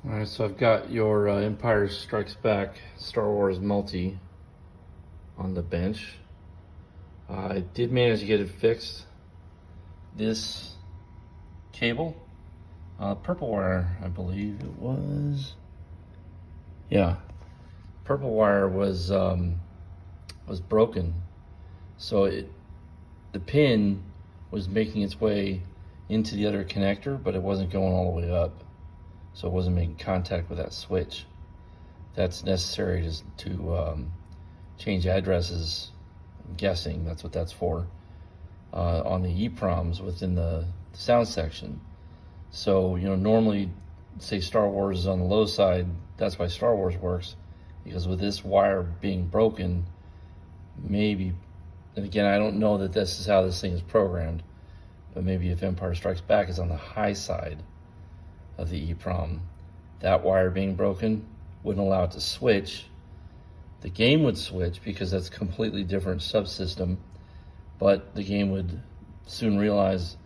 Alright, so I've got your Empire Strikes Back Star Wars multi on the bench. I did manage to get it fixed. This cable, purple wire, I believe it was. Yeah, purple wire was broken, so the pin was making its way into the other connector, but it wasn't going all the way up. So it wasn't making contact with that switch. That's necessary to change addresses. I'm guessing that's what that's for, on the EEPROMs within the sound section. So, normally, say Star Wars is on the low side, that's why Star Wars works, because with this wire being broken, maybe, and again, I don't know that this is how this thing is programmed, but maybe if Empire Strikes Back is on the high side of the EEPROM, that wire being broken wouldn't allow it to switch. The game would switch because that's a completely different subsystem, but the game would soon realize,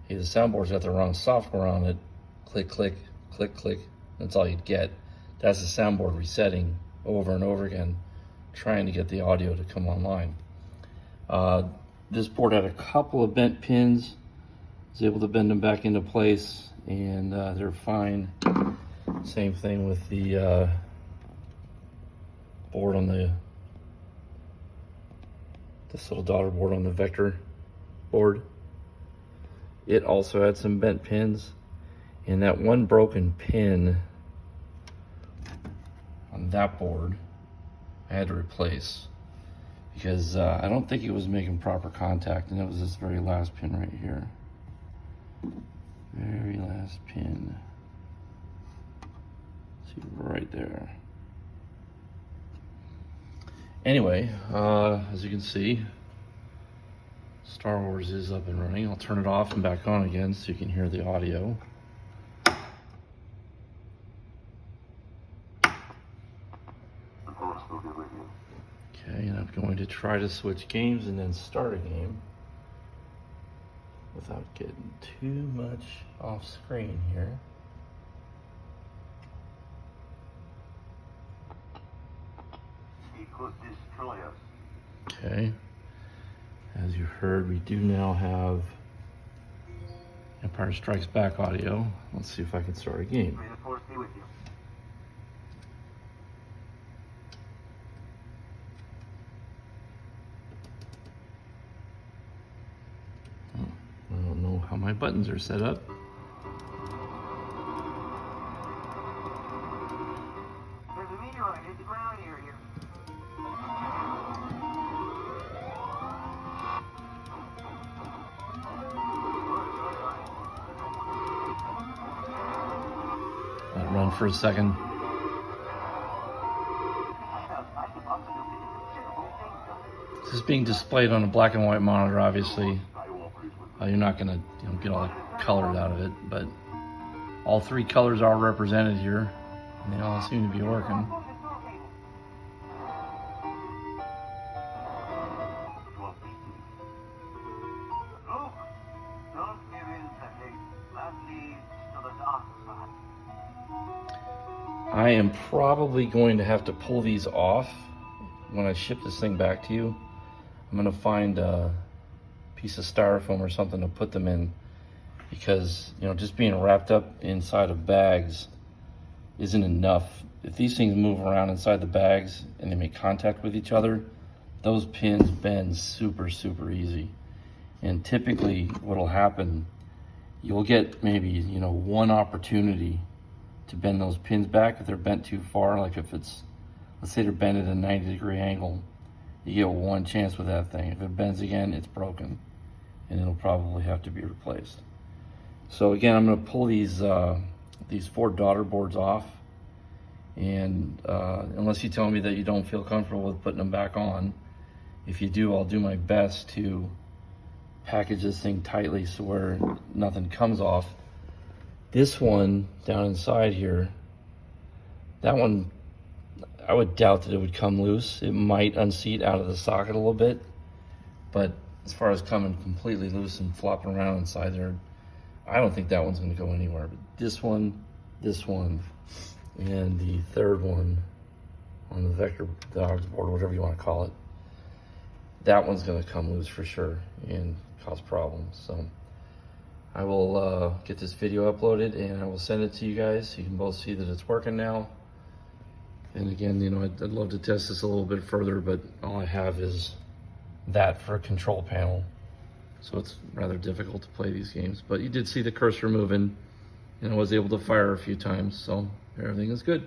hey, the soundboard's got the wrong software on it. Click, click, click, click. That's all you'd get. That's the soundboard resetting over and over again, trying to get the audio to come online. This board had a couple of bent pins. I was able to bend them back into place, and they're fine. Same thing with the board on this little daughter board on the Vector board. It also had some bent pins, and that one broken pin on that board I had to replace because I don't think it was making proper contact, and it was this very last pin right here. Very last pin. See, right there. Anyway, as you can see, Star Wars is up and running. I'll turn it off and back on again so you can hear the audio. Okay, and I'm going to try to switch games and then start a game without getting too much off screen here. He could destroy us. Okay, as you heard, we do now have Empire Strikes Back audio. Let's see if I can start a game. May the Force be with you. I don't know how my buttons are set up. There's a meteorite hit the ground area. Run for a second. This is being displayed on a black and white monitor, obviously. You're not going to get all the colors out of it, but all three colors are represented here, and they all seem to be working. I am probably going to have to pull these off when I ship this thing back to you. I'm going to find a piece of styrofoam or something to put them in, because just being wrapped up inside of bags isn't enough. If these things move around inside the bags and they make contact with each other, those pins bend super easy. And typically what'll happen, you'll get maybe one opportunity to bend those pins back if they're bent too far. Like if it's, let's say they're bent at a 90-degree angle, you get one chance with that thing. If it bends again, it's broken, and it'll probably have to be replaced. So again, I'm going to pull these four daughter boards off, and unless you tell me that you don't feel comfortable with putting them back on, if you do, I'll do my best to package this thing tightly so where nothing comes off. This one down inside here, that one, I would doubt that it would come loose. It might unseat out of the socket a little bit, but as far as coming completely loose and flopping around inside there, I don't think that one's going to go anywhere. But this one, And the third one on the vector dogs board, whatever you want to call it, that one's going to come loose for sure and cause problems. So I will get this video uploaded and I will send it to you guys so you can both see that it's working now. And again, you know, I'd love to test this a little bit further, but all I have is that for a control panel. So it's rather difficult to play these games. But you did see the cursor moving, and I was able to fire a few times, so everything is good.